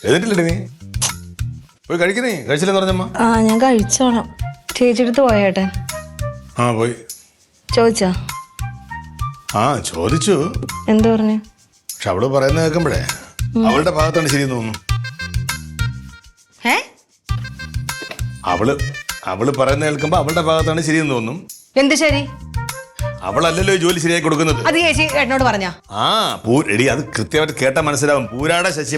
എഴുതിട്ടില്ലേ നീ? പോയി കഴിക്കുന്നേ, കഴിച്ചില്ലെന്ന് പറഞ്ഞമ്മ. ആ ഞാൻ കഴിച്ചോളാം. ചേച്ചി അടുത്ത് പോയേട്ടെ? ആ പോയി. ചോദിച്ചാ? ആ ചോദിച്ചു. എന്ത് പറഞ്ഞു? പക്ഷെ അവള് പറയുന്നത് കേൾക്കുമ്പോഴേ അവളുടെ ഭാഗത്താണ് ശരിയെന്ന് തോന്നുന്നു. അവള് പറയുന്നത് കേൾക്കുമ്പോ അവളുടെ ഭാഗത്താണ് ശരിയെന്ന് തോന്നും. എന്ത് ശരി? അവളല്ലല്ലോ ജോലി ശരിയായി കൊടുക്കുന്നത്. അത് ചേച്ചി എന്നോട് പറഞ്ഞ? ആ എടി അത് കൃത്യമായിട്ട് കേട്ടാ മനസ്സിലാവും. പൂരാട ശശി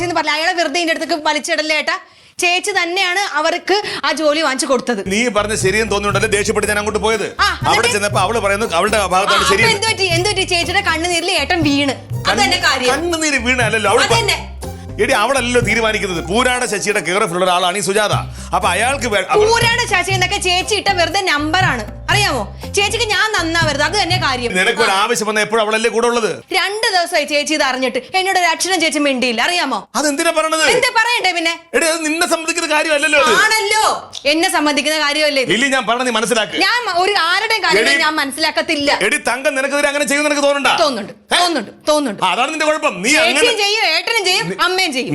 എന്ന് പറഞ്ഞ അയാളെ വെറുതെ ഇതിന്റെ അടുത്തേക്ക് വലിച്ചിടല്ലേ ഏട്ടാ. ചേച്ചി തന്നെയാണ് അവർക്ക് ആ ജോലി വാങ്ങിച്ചു കൊടുത്തത്. നീ പറഞ്ഞ ശരിയെന്ന് തോന്നിയുണ്ടല്ലോ ദേഷ്യപ്പെട്ട് ഞാൻ അങ്ങോട്ട് പോയത്. അവിടെ ചെന്നപ്പോ അവള് പറയുന്നത് അവളുടെ ഭാഗത്താണ് ശരി. എന്ത് പറ്റി? ചേച്ചിയുടെ കണ്ണുനീരിൽ ഏട്ടൻ വീണ്. കണ്ണുനീര് വീണല്ലോ എടി അവളല്ലോ തീരുമാനിക്കുന്നത്. പൂരാട ശശിയുടെ കെയർഫുള്ള ഒരാളാണ് ഈ സുജാത. അപ്പൊ അയാൾക്ക് പൂരാട ശശി എന്നൊക്കെ ചേച്ചി ഇട്ട വെറുതെ നമ്പറാണ്, അറിയാമോ? ചേച്ചിക്ക് ഞാൻ നന്നാവരുത്, അത് തന്നെ കാര്യം. നിനക്ക് ഒരു ആവശ്യം വന്ന എപ്പോഴും അവളല്ലേ കൂടെ ഉള്ളത്? 2 ദിവസമായി ചേച്ചി ഇത് അറിഞ്ഞിട്ട് എന്നോട് ഒരു അക്ഷരം ചേച്ചി മിണ്ടിയില്ല, അറിയാമോ? അതെന്തിനാ പറയണത്? എന്താ പറയണ്ടേ പിന്നെ? എടി അത് നിന്നെ സംബന്ധിക്കുന്ന കാര്യമല്ലല്ലോ. ആണല്ലോ, എന്നെ സംബന്ധിക്കുന്ന കാര്യമല്ലേ? ഇല്ല, ഞാൻ പറഞ്ഞ നീ മനസ്സിലാക്ക്. ഞാൻ ഒരു ആരുടെയും കാര്യം ഞാൻ മനസ്സിലാക്കത്തില്ല. എടി തങ്കം നിനക്കെതിരെ അങ്ങനെ ചെയ്യുന്ന നിനക്ക് തോന്നുന്നുണ്ട്. അതാണ് നിന്റെ കുഴപ്പം. നീ ചേച്ചിയും ചെയ്യും, ഏട്ടനും ചെയ്യും, അമ്മയും ചെയ്യും.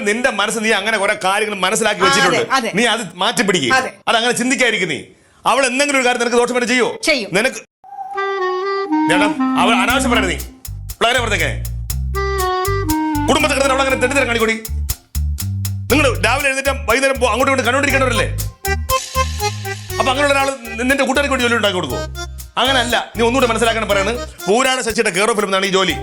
നിന്റെ മനസ്സ് നീ അങ്ങനെ കുറെ കാര്യങ്ങൾ മനസ്സിലാക്കി വെച്ചിട്ടുണ്ട്. നീ അത് മാറ്റി പിടിക്കുക. അത് അങ്ങനെ ചിന്തിക്കായിരിക്കും നീ. അവൾ എന്തെങ്കിലും ഒരു കാര്യം നിനക്ക് ദോഷമായിട്ട് ചെയ്യോ? നിനക്ക് അവൾ അനാവശ്യം പറയരുത്. നീ വളരെ പറഞ്ഞേ കുടുംബത്തെ കിടന്ന് അവളങ്ങനെ തെറ്റിദ്ധരം കാണിക്കൂടി. നിങ്ങൾ രാവിലെ എഴുന്നേറ്റ് വൈകുന്നേരം അങ്ങോട്ടും ഇങ്ങോട്ട് കണ്ടുകൊണ്ടിരിക്കേണ്ടവരല്ലേ? അപ്പൊ അങ്ങനെയുള്ള ഒരാൾ നിന്റെ കൂട്ടുകാർക്ക് വേണ്ടി ജോലി ഉണ്ടാക്കി കൊടുക്കുമോ? അങ്ങനല്ല. നീ ഒന്നുകൂടെ മനസ്സിലാക്കണം. പറയുന്നത് പൂരാട ശശിയുടെ കെയർ ഓഫ് എന്നാണ് ഈ ജോലി.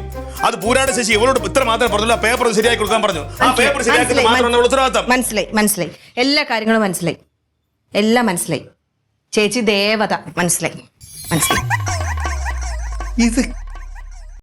അത് പൂരാട ശശി ഇവളോട് ഇത്ര മാത്രമേ പറഞ്ഞുള്ളൂ. ആ പേപ്പർ ശരിയാക്കി കൊടുക്കാൻ പറഞ്ഞു. ആ പേപ്പർ ശരിയാക്കി മാത്രമാണ് ഉത്തരവാദിത്തം. മനസ്സിലായി. എല്ലാ കാര്യങ്ങളും മനസ്സിലായി. എല്ലാം മനസ്സിലായി. ചേച്ചി ദേവത. മനസ്സിലായി. ഇത്